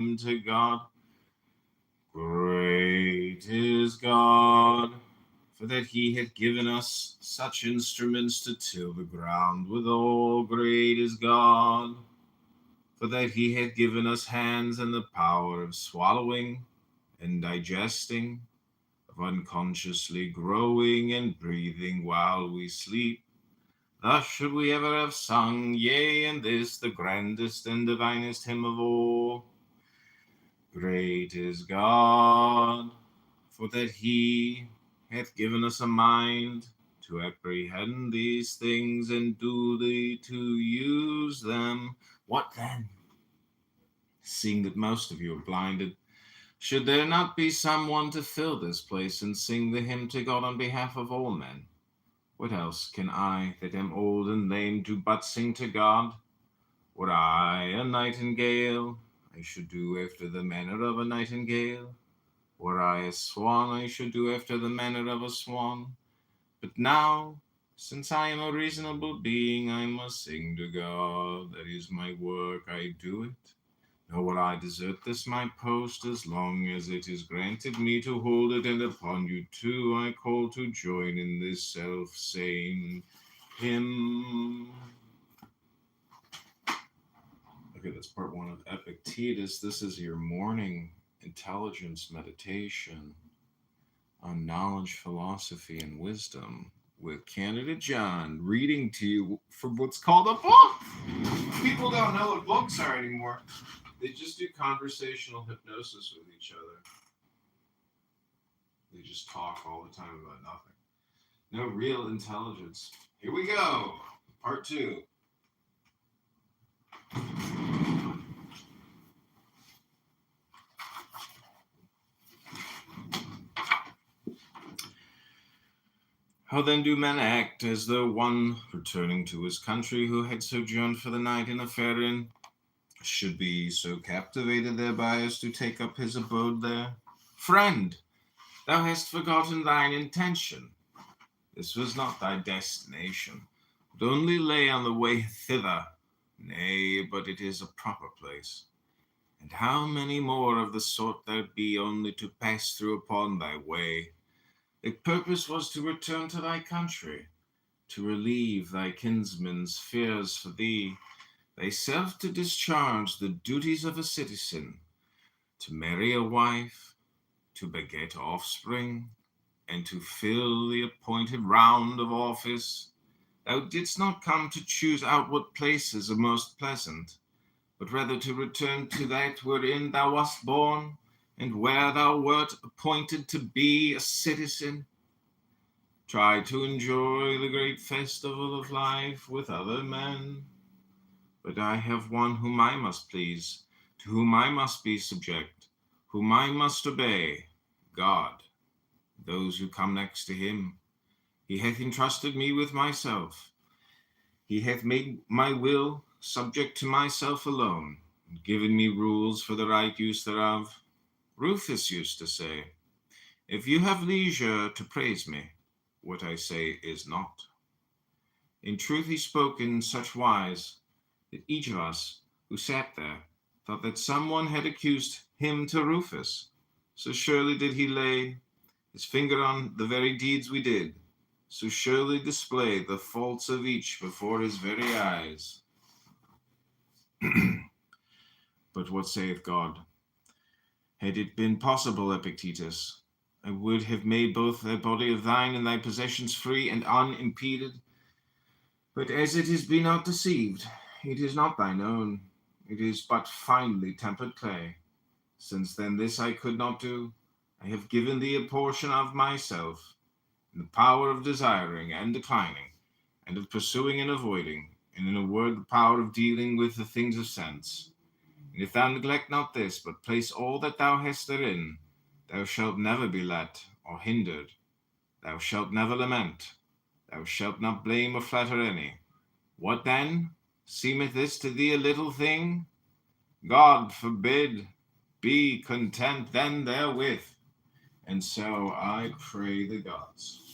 to God. Great is God, for that he hath given us such instruments to till the ground withal. Great is God, for that he hath given us hands and the power of swallowing and digesting, of unconsciously growing and breathing while we sleep. Thus should we ever have sung, yea, and this the grandest and divinest hymn of all. Great is God, for that he hath given us a mind to apprehend these things and duly to use them. What then? Seeing that most of you are blinded, should there not be someone to fill this place and sing the hymn to God on behalf of all men? What else can I, that am old and lame, do but sing to God? Were I a nightingale, I should do after the manner of a nightingale. Were I a swan, I should do after the manner of a swan. But now, since I am a reasonable being, I must sing to God. That is my work, I do it. Nor will I desert this my post as long as it is granted me to hold it, and upon you too I call to join in this self-same hymn. Okay, that's part one of Epictetus. This is your morning intelligence meditation on knowledge, philosophy, and wisdom with Candidate John reading to you from what's called a book. People don't know what books are anymore. They just do conversational hypnosis with each other. They just talk all the time about nothing. No real intelligence. Here we go. Part two. How then do men act, as though one returning to his country who had sojourned for the night in a fair inn should be so captivated thereby as to take up his abode there? Friend, thou hast forgotten thine intention. This was not thy destination, but only lay on the way thither. Nay, but it is a proper place. And how many more of the sort there be only to pass through upon thy way? Thy purpose was to return to thy country, to relieve thy kinsmen's fears for thee, thyself to discharge the duties of a citizen, to marry a wife, to beget offspring, and to fill the appointed round of office. Thou didst not come to choose out what places are most pleasant, but rather to return to that wherein thou wast born, and where thou wert appointed to be a citizen. Try to enjoy the great festival of life with other men. But I have one whom I must please, to whom I must be subject, whom I must obey, God. Those who come next to him. He hath entrusted me with myself. He hath made my will subject to myself alone, and given me rules for the right use thereof. Rufus used to say, if you have leisure to praise me, what I say is not. In truth he spoke in such wise that each of us who sat there thought that someone had accused him to Rufus. So surely did he lay his finger on the very deeds we did, so surely display the faults of each before his very eyes. But what saith God? Had it been possible, Epictetus, I would have made both that body of thine and thy possessions free and unimpeded. But as it is, be not deceived, it is not thine own, it is but finely tempered clay. Since then this I could not do, I have given thee a portion of myself, and the power of desiring and declining, and of pursuing and avoiding, and in a word the power of dealing with the things of sense. And if thou neglect not this, but place all that thou hast therein, thou shalt never be let or hindered, thou shalt never lament, thou shalt not blame or flatter any. What then? Seemeth this to thee a little thing? God forbid. Be content then therewith. And so I pray the gods.